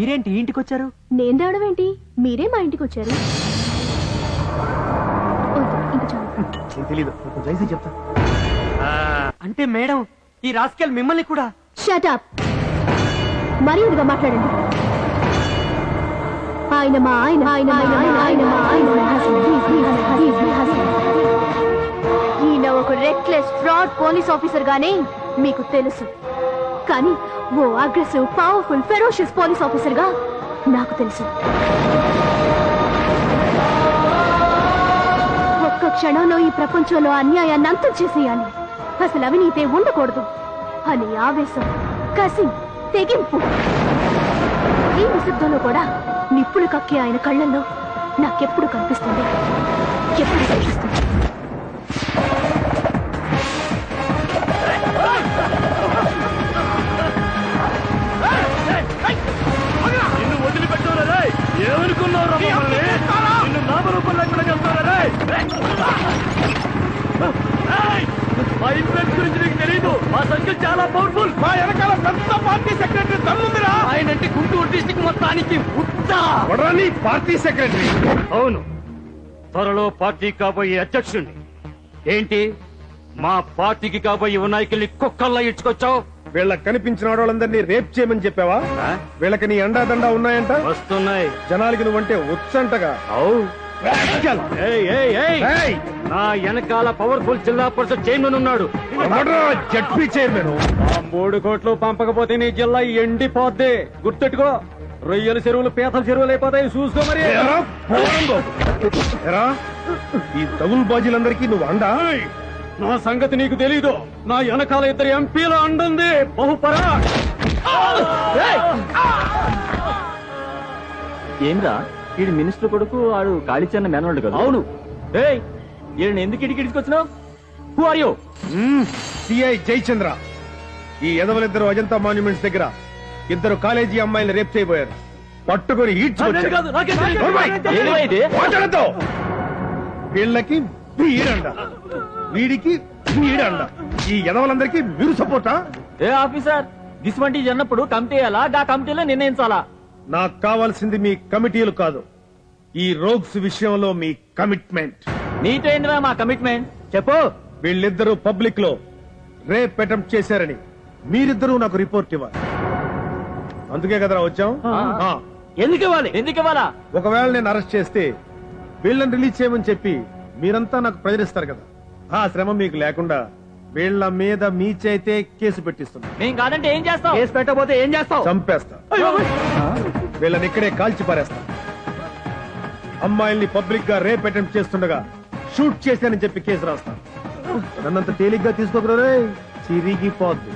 మీరేంటి ఇంటికి వచ్చారు? నేను రావడం ఏంటి, మీరే మా ఇంటికి వచ్చారు. తెలీదు, చెప్తా. అంటే మేడం ఈ రాస్కెల్ మిమ్మల్ని కూడా? షట్ అప్, మర్యాదగా మాట్లాడండి. ఆయన మా ఆయన ఆయన ఆయన మా ఆయన ఈయన ఒక రెక్లెస్ ఫ్రాడ్ పోలీస్ ఆఫీసర్ గానే మీకు తెలుసు, కానీ ఓ aggressive powerful ferocious police officer గా నాకు తెలుసు. ఒక్క క్షణంలో ఈ ప్రపంచంలో అన్యాయాన్ని అంతం చేసేయాలి, అసలు అవినీతే ఉండకూడదు అనే ఆవేశం, కసి, తెగింపు. ఈ నిశ్శబ్దంలో కూడా నిప్పులు కక్కే ఆయన కళ్ళల్లో నాకెప్పుడు కనిపిస్తుంది, ఎప్పుడు కనిపిస్తుంది. ఏమనుకున్నావు? నామరూపం లేకుండా చెప్తారా? మా ఇన్ఫ్లుయెన్స్ గురించి నీకు తెలీదు. మా సంఖ్య చాలా పవర్ఫుల్. మా వెనకాల పెద్ద పార్టీ సెక్రటరీ తమ్ముందిరా. ఆయన అంటే గుంటూరు డిస్ట్రిక్ట్ మొత్తానికి పార్టీ సెక్రటరీ. అవును, త్వరలో పార్టీ కాబోయే అధ్యక్షుడిని. ఏంటి మా పార్టీకి కాబోయే వినాయకుల్ని కుక్కల్లా ఇచ్చుకొచ్చావు? వీళ్ళకి కనిపించిన ఆడవాళ్ళందరినీ రేప్ చేయమని చెప్పావా? వీళ్ళకి నీ అండాదండా ఉన్నాయంట? వస్తున్నాయి. జనాలకి నువ్వంటే వచ్చంటగా. నా వెనకాల పవర్ఫుల్ జిల్లా పరిషత్ చైర్మన్ ఉన్నాడు. ZP chairman. 3 కోట్లు పంపకపోతే నీ జిల్లా ఎండిపోద్ది. గుర్తెట్టుకో, రొయ్యల చెరువులు పీతల చెరువులు అయిపోతాయి. చూసుకో మరి. ఈ తగులు బాజీలందరికీ నువ్వు అండా? నా సంగతి నీకు తెలీదు. నా వెనకాల 2 ఎంపీలు అండుంది. బహుపరా. ఏంద్రా వీడి మినిస్టర్ కొడుకు, ఆడు కాళీచన్న మేనవాడు కదా? అవును. ఈయన ఎందుకు ఇడికిడిచుకొచ్చినావు? Who are you? CI Jayachandra. ఈ ఎదవలిద్దరు అజంతా మాన్యుమెంట్స్ దగ్గర 2 కాలేజీ అమ్మాయిలు రేప్ చేయబోయారు. పట్టుకుని వీళ్ళకి వీడండ, వీడికి వీడండ. ఈ ఎదవలందరికీ మీరు సపోర్టా? ఏ ఆఫీసర్, దిస్వంటి జన్నప్పుడు కమిటీ అలా గా కమిటీలో నిర్ణయించాలా? నాకు కావాల్సింది మీ కమిటీలు కాదు, ఈ రోగ్స్ విషయంలో మీ కమిట్మెంట్. నీతో ఏందిరా మా కమిట్మెంట్? చెప్పు. వీళ్ళిద్దరూ పబ్లిక్ లో రేప్ అటెంప్ట్ చేశారని మీరిద్దరూ నాకు రిపోర్ట్ ఇవ్వాలి. అందుకే కదరా వచ్చాం. ఎందుకు ఇవ్వాలి? ఎందుకు ఇవ్వాలా? ఒకవేళ నేను అరెస్ట్ చేస్తే వీళ్ళని రిలీజ్ చేయమని చెప్పి మీరంతా నాకు ప్రజరిస్తారు కదా. ఆ శ్రమ మీకు లేకుండా వీళ్ళ మీద మీ చేతే కేసు పెట్టిస్తున్నా. నేను కాదంటే ఏం చేస్తావు? కేసు పెట్టకపోతే ఏం చేస్తావు? చంపేస్తా. వీళ్ళని ఇక్కడే కాల్చి పారేస్తా. అమ్మాయిల్ని పబ్లిక్ గా రేప్ అటెంప్ట్ చేస్తుండగా షూట్ చేశానని చెప్పి కేసు రాస్తా. నన్నంత తేలిగ్గా తీసుకోకూడదు, చిరిగిపోద్ది.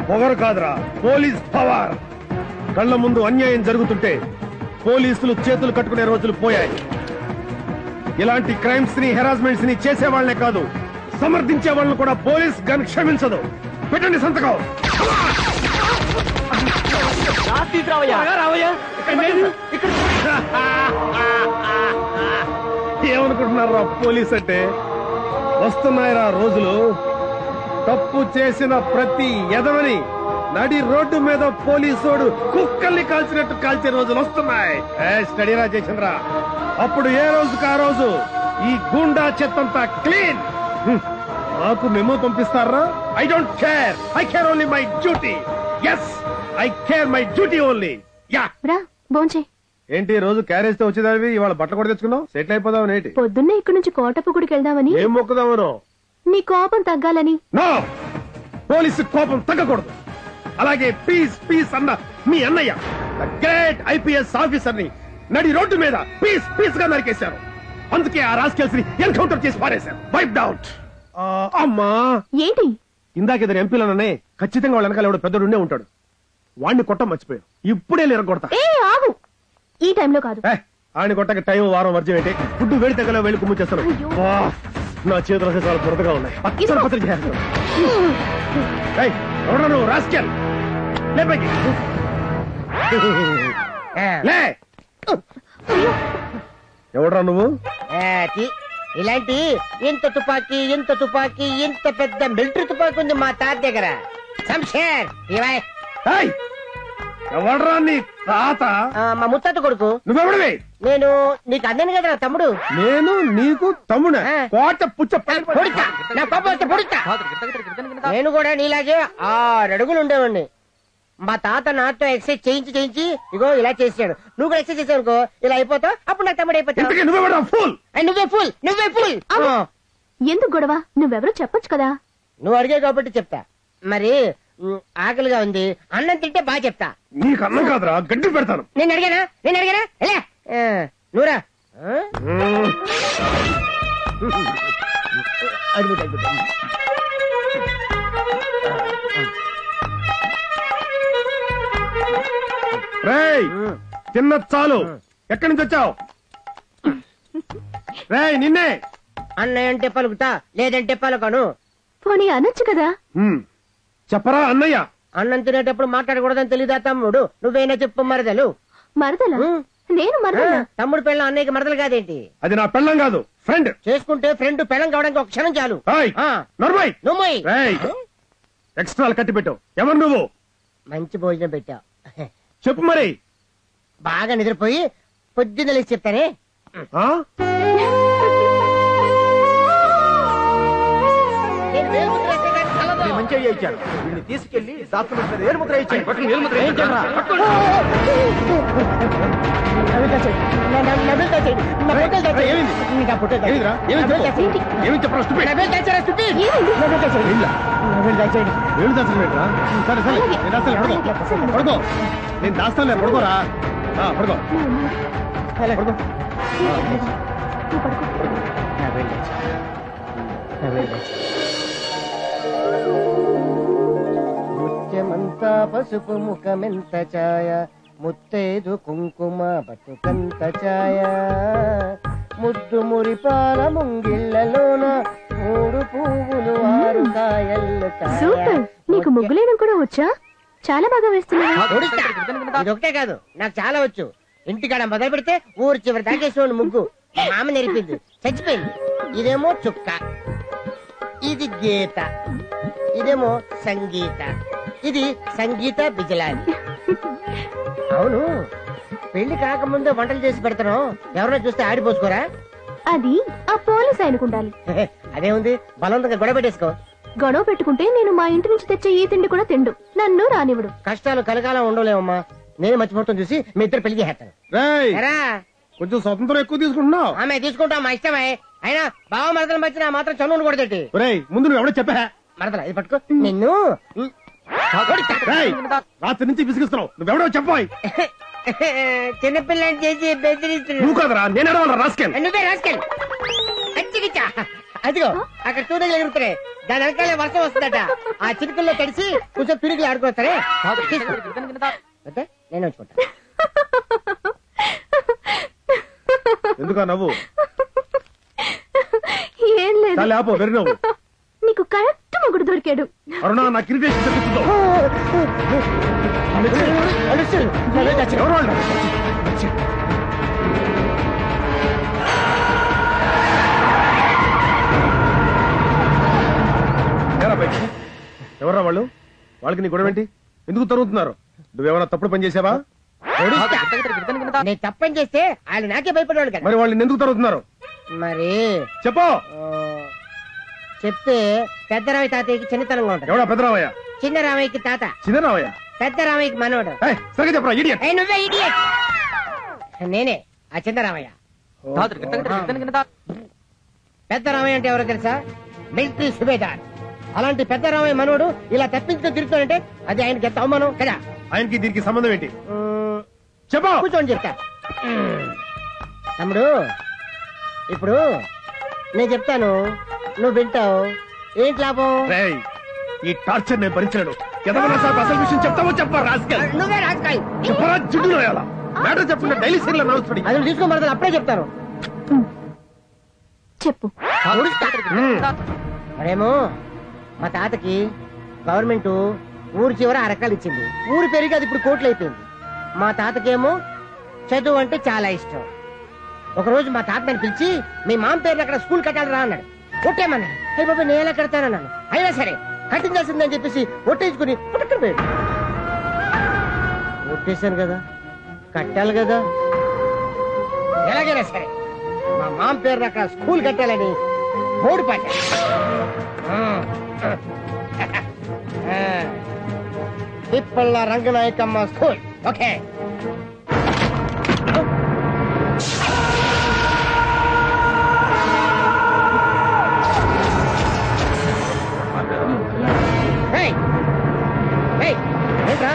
పొగరు కాదురా, పోలీస్ పవర్. కళ్ల ముందు అన్యాయం జరుగుతుంటే పోలీసులు చేతులు కట్టుకునే రోజులు పోయాయి. ఇలాంటి క్రైమ్స్ ని, హెరాస్మెంట్స్ ని చేసే వాళ్ళనే కాదు, సమర్థించే వాళ్ళని కూడా పోలీస్ గన్ క్షమించదు. పెట్టండి సంతకం. ఏమనుకుంటున్నారా పోలీస్ అంటే? వస్తున్నాయిరా రోజులు. తప్పు చేసిన ప్రతి ఎదవని నడి రోడ్డు మీద పోలీసోడు కుక్కల్ని కాల్చినట్టు కాల్చే రోజులు వస్తున్నాయి. స్టడీరా జయచంద్ర. అప్పుడు ఏ రోజుకు ఆ రోజు ఈ గూండా చెత్తంతా క్లీన్. నాకు మెమో పంపిస్తారా? I don't care. I care only my duty. Yes, I care my duty only. Yeah. ఏంటి రోజు క్యారేజ్ తో వచ్చేదానివి, ఇవాళ బట్టలు కూడా తెచ్చుకున్నావు? సెటిల్ అయిపోదామని ఏంటి? పొద్దున్నే ఇక్కడ నుంచి కోటప్ప గుడికి వెళ్దామని. ఏం మొక్కుదామనో? నీ కోపం తగ్గాలని. నో, పోలీసు కోపం తగ్గకూడదు. అలాగే పీస్ పీస్ అన్న మీ అన్నయ్య గ్రేట్ ఐపీఎస్ ఆఫీసర్ ని నడి రోడ్డు మీద పీస్ పీస్ గా నరికేశారు. అందుకే ఆ రాస్కెల్స్ ని ఎన్కౌంటర్ చేసి పారేశారు. Wiped out. అమ్మా ఏంటి? ఇందాక ఇద్దరు ఎంపీలనే ఖచ్చితంగా వాళ్ళ వెనకాల ఎవడో పెద్దడుండే ఉంటాడు. వాడిని కొట్ట మర్చిపోయావు. ఇప్పుడే ఎరగొడతా. ఆగు, ఈ టైంలో కాదు. ఆయన కొట్టక టైం వారం వర్జం ఏంటి? ఫుడ్ వేడి తగ్గలో వెళ్ళి కుమ్ము చేస్తాను. నా చేతులు అసలు చాలా బురదగా ఉన్నాయి. పచ్చడి చేస్తాను. రాస్కెల్ ఎవడ్రా నువ్వు? ఇలాంటి ఇంత తుపాకీ ఇంత పెద్ద మిలిటరీ తుపాకీ ఉంది మా తాత దగ్గర. శంషేర్ ఎవడ్రా నీ తాత? మా ముత్తాత కొడుకు. నువ్వెవడివి? నేను నీకు అన్నాను కదా తమ్ముడు. నేను నీకు తమ్ముడా? కోట పుచ్చ పొడుస్తా, నా కోపం వస్తే పొడుస్తా. నేను కూడా నీలాగే 6 అడుగులు ఉండేవాడిని. మా తాత నాతో ఎక్సర్సైజ్ చేయించి ఇగో ఇలా చేసాడు. నువ్వు కూడా ఎక్సర్సైజ్ చేసావు అనుకో, ఇలా అయిపోతావు. అప్పుడు నాకు తమ్ముడు అయిపోతావు. నువ్వే ఫుల్. ఎందుకు గొడవ? నువ్వెవరో చెప్పొచ్చు కదా. నువ్వు అడిగావు కాబట్టి చెప్తా. మరి ఆకలిగా ఉంది, అన్నం తింటే బాగా చెప్తా. నీకు అన్నం కాదురా, గడ్డి పెడతాను. నేను అడిగానా? ఎలా నువ్వురా. రేయ్ తిన్న చాలు. ఎక్కడి నుంచి వచ్చావు? రేయ్ నిన్నే. అన్నయ్య అంటే పలుకుతా, లేదంటే పలుకను. పోనీ అనొచ్చు కదా. చెప్పరా అన్నయ్య. అన్నం తినేటప్పుడు మాట్లాడకూడదని తెలీదా తమ్ముడు? నువ్వేనా చెప్పు మరదలు. మరదలా? నేను మరదలా? తమ్ముడు పెళ్ళం అన్నయ్యకి మరదలు కాదేంటి? అది నా పెళ్ళం కాదు, ఫ్రెండ్. చేసుకుంటే ఫ్రెండ్ పెళ్ళం కావడానికి ఒక క్షణం చాలు. ఎక్స్ట్రా కట్టి పెట్టావు. ఎవరు నువ్వు? మంచి భోజనం పెట్టావు. చెప్పు మరి. బాగా నిద్రపోయి పొద్దున్న లేచి చెప్తానే. మంచి అయ్యా ఇచ్చాను. వీడిని తీసుకెళ్లి డాక్టర్ ఏలుముద్ర ఇచ్చాను. నేను దాస్తానులే, పడుకోరా. పడుకో. ముత్యమంతా పసుపు ముఖమెంత ఛాయ, ముత్తైదు కుంకుమ బతుకంత ఛాయ, ముద్దు మురిపాల ముంగిళ్లలోన 3 పువ్వులు 6 కాయలు. సూపర్. నీకు ముగ్గులేయడం కూడా వచ్చా? చాలా బాగా వేస్తున్నావు. ఇదొకటే కాదు, నాకు చాలా వచ్చు. ఇంటికాడ మొదలు పెడితే ఊరు చివరి దాకేసిన ముగ్గు మా మామ నేర్పింది, చచ్చిపోయింది. ఇదేమో చుక్క, ఇది గీత, ఇదేమో సంగీత, ఇది సంగీత బిజలాని. అవును, పెళ్లి కాకముందే వంటలు చేసి పెడతాను. ఎవరైనా చూస్తే ఆడిపోసుకోరా? అది ఆ పోలీస్ ఆయనకుండాలి. అదే ఉంది, బలవంతంగా గొడవ పెట్టేసుకో. గొడవ పెట్టుకుంటే నేను మా ఇంటి నుంచి తెచ్చే ఈ తిండి కూడా తిండు, నన్ను రానివ్వడు. కష్టాలు కలకాలం ఉండలేమమ్మా. నేను మర్చిపోవటం చూసి మీ ఇద్దరు పెళ్లి చేస్తాను. కొంచెం స్వతంత్రం ఎక్కువ తీసుకుంటున్నావు. ఆమె తీసుకుంటాం, మా ఇష్టమే. అయినా బావ మరదలు మధ్య మాత్రం చనువును కొడతట్టి. ముందు నువ్వు ఎవడో చెప్పా? మరదల ఇది పట్టుకో. నిన్ను రాత్రి నుంచి విసిగిస్తున్నావు. నువ్వెవడో చెప్పాయి. చిన్నపిల్లని చేసి బెదిరిస్తున్నావు. నువ్వు కదరా, నేను ఎడవాలా? రాస్కెల్. నువ్వే రాస్కెల్. అదిగో అక్కడ తూనెలు ఎగురుతున్నాయి, దాని వెనకాలే వర్షం వస్తుందట. ఆ చిరుకుల్లో తడిసి కొంచెం పిడుగులు ఆడుకొస్తారే. నేను వచ్చుకుంటా. ఎందుకా నవ్వు? ఏం లేదు, వెర్రి నవ్వు. నీకు కరెక్ట్ మొగుడు దొరికాడు. అరుణా, నాకు ఇరిటేషన్ చెప్తుందో. ఎవరా వాళ్ళు? వాళ్ళకి నీ గొడవ ఏంటి? ఎందుకు తరుగుతున్నారు? నువ్వేమన్నా తప్పుడు పని చేసావా? నేను తప్పని చేస్తే వాళ్ళు నాకే భయపడేవాళ్ళు కదా. మరి వాళ్ళు ఎందుకు తరుగుతున్నారు? మరి చెప్పు. చెప్తే పెద్ద రామయ్య తాతయ్యకి చిన్నతనంగా ఉంటాడు. ఎవడా పెద్ద రామయ్య? చిన్న రామయ్యకి తాత. చిన్న రామయ్య పెద్ద రామయ్యకి మనోడు. సరిగ్గా చెప్పరా ఇడియట్. నువ్వే ఇడియట్. నేనే ఆ చిన్న రామయ్య. పెద్ద రామయ్య అంటే ఎవరో తెలుసా? మిలిటరీ సుబేదార్. అలాంటి పెద్ద రామయ్య మనోడు ఇలా తప్పించుకొని తిరుగుతాడంటే అది ఆయనకి ఎంత అవమానం కదా. ఆయనకి దీనికి సంబంధం ఏంటి? చెప్పు. కూర్చోండి చెప్తా. తమ్ముడు, ఇప్పుడు నేను చెప్తాను, నువ్వు వింటావు. ఏంటి లాభం? ఈ టార్చర్ నేను భరించలేను. అసలు విషయం చెప్తావో చెప్పరా? నువ్వే రాజకాయ చెప్పరా? జిడ్డు మ్యాటర్ చెప్పకుండా డైలీ సీన్లో నడుస్తుంది. అది తీసుకోమని అప్పుడే చెప్తాను. చెప్పు. మరేమో మా తాతకి గవర్నమెంట్ ఊరు చివర 6 ఎకరాలు ఇచ్చింది. ఊరు పెరిగి అది ఇప్పుడు కోట్లు అయిపోయింది. మా తాతకేమో చదువు అంటే చాలా ఇష్టం. ఒకరోజు మా తాత నన్ను పిలిచి, మీ మామ పేరు అక్కడ స్కూల్ కట్టాలి రా అన్నాడు. ఒట్టేమన్నాడు. అయ్యి బాబా, నేను ఎలా కడతానన్నాను. అయినా సరే కట్టించాల్సిందని చెప్పేసి ఒట్టేసుకుని పుట్టుకుని పోయాడు. కొట్టేశాను కదా, కట్టాలి కదా. ఎలాగైనా సరే మా మామ పేరు అక్కడ స్కూల్ కట్టాలని బోర్డు పాట. తిప్పళ్ళ రంగనాయకమ్మ స్కూల్. ఓకే. ఏంట్రా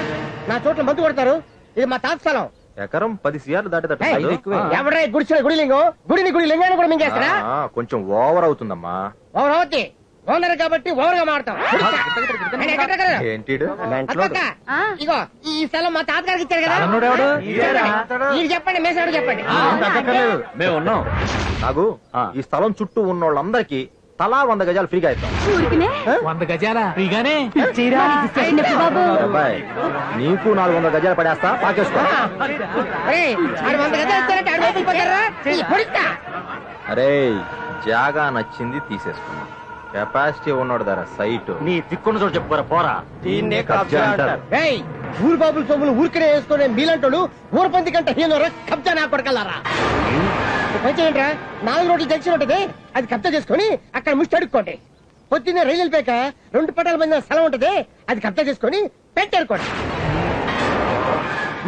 నా చోట్ల మందు కొడతారు? ఇది మా తాత స్థలం. ఎకరం 10 CR దాటేటట్టు ఎవరే గుడిచిన గుడి లింగం, గుడిని గుడి లింగాన్ని కూడా మింగేస్తారా? కొంచెం ఓవర్ అవుతుందమ్మా. ఓవర్ అవుద్ది. ఓనర్ కాబట్టి ఓవర్ గా మాడతాం. ఏంటి ఇగో ఈ స్థలం మా తాతగారికి ఇచ్చారు కదా. మీరు చెప్పండి, మేసాడు చెప్పండి. మేము ఉన్నాం. నాకు ఈ స్థలం చుట్టూ ఉన్న వాళ్ళందరికీ తలా 100 గజాలు ఫ్రీగా ఇస్తాం. 100 గజాలా ఫ్రీగానే? అబ్బాయి నీకు 400 గజాలు పడేస్తా, పాకేసుకో. 100 గజాలు ఇస్తారంటే అరే జాగా నచ్చింది తీసేసుకున్నాం. కెపాసిటీ ఉన్నాడు ధర సైట్ నీ దిక్కున్న చోటు చెప్పుకోరా పోరా. దీన్నే కబ్జా అంటారు. ఊరు బాబుల సొమ్ములు ఊరికనే వేసుకునే మీలంటోడు ఊరు పంది కంటే హీనోరా కబ్జా నా కొడకల్లారా. పంచేయండిరా, 4 రోడ్లు జంక్షన్ ఉంటది, అది కబ్జా చేసుకుని అక్కడ ముష్టి అడుక్కోండి. పొద్దున్నే రైలు వెళ్ళిపోయాక 2 పటాల మంది స్థలం ఉంటది, అది కబ్జా చేసుకుని పెట్టేరుకోండి.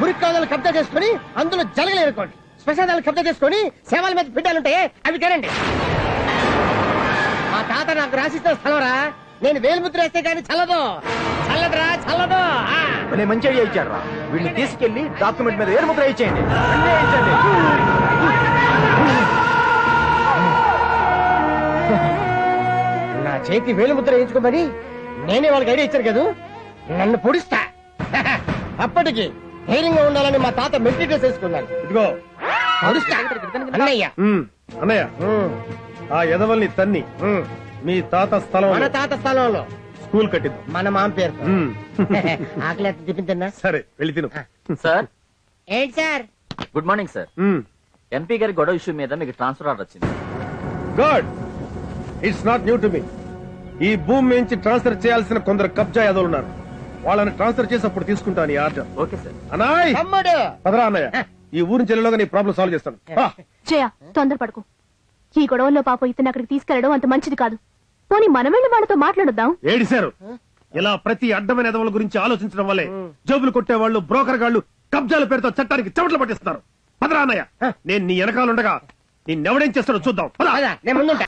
మురికి కాదాలు కబ్జా చేసుకుని అందులో జలగలు ఏరుకోండి. శ్మశానాలు కబ్జా చేసుకుని సేవల మీద బిడ్డలుంటాయి, అవి తినండి. మా తాత నాకు రాసిస్తే స్థలంరా, నేను వేలుముద్ర వేస్తే కానీ చల్లదు. చల్లదురా, చల్లదు. మంచి ఐడియా ఇచ్చాడు రా. వీళ్ళని తీసుకెళ్లి డాక్యుమెంట్ మీద ఏరు ముద్ర ఇచ్చేయండి. నా చేతి వేలుముద్ర వేయించుకోమని నేనే వాళ్ళకి ఐడియా ఇచ్చాను కదా, నన్ను పొడిస్తా. అప్పటికి ధైర్యంగా ఉండాలని మా తాత మెడిటేషన్ చేసుకున్నాను. ఇదిగో పొడిస్తా అన్నయ్య. అన్నయ్య, ఆ ఎదవల్ని తన్ని మీ తాత స్థలం మన తాత స్థలంలో స్కూల్ కట్టిద్దాం. మన మామ పేరు. ఆకలి తిప్పిందన్నా. సరే వెళ్ళి తిను. సార్ ఏంటి sir? Good morning sir. MP గారి గొడవ ఇష్యూ మీద మీకు ట్రాన్స్ఫర్ ఆర్డర్ వచ్చింది. Good. It's not new to me. ఈ భూమి నుంచి ట్రాన్స్ఫర్ చేయాల్సిన కొందరు కబ్జా యాదవులు ఉన్నారు. వాళ్ళని ట్రాన్స్ఫర్ చేసి అప్పుడు తీసుకుంటాను ఈ ఆర్డర్. Okay sir. అన్నాయ్ తమ్ముడు పదరా అన్నయ్య, ఈ ఊరిని చెల్లెలోగా నీ ప్రాబ్లం సాల్వ్ చేస్తాను. జయ తొందరపడకు. ఈ గొడవల్లో పాప ఇతను అక్కడికి తీసుకెళ్లడం అంత మంచిది కాదు. పోనీ మనం వెళ్ళి వాళ్ళతో మాట్లాడుద్దాం. ఏడిశారు. ఇలా ప్రతి అడ్డమైన ఎదవల గురించి ఆలోచించడం వల్లే జోబులు కొట్టేవాళ్ళు, బ్రోకర్ గాళ్లు కబ్జాల పేరుతో చట్టానికి చెమటలు పట్టిస్తున్నారు. పదరా అన్నయ్య, నేను నీ వెనకాలండగా నిన్నెవడేం చేస్తాడో చూద్దాం. నేను ముందుంటా.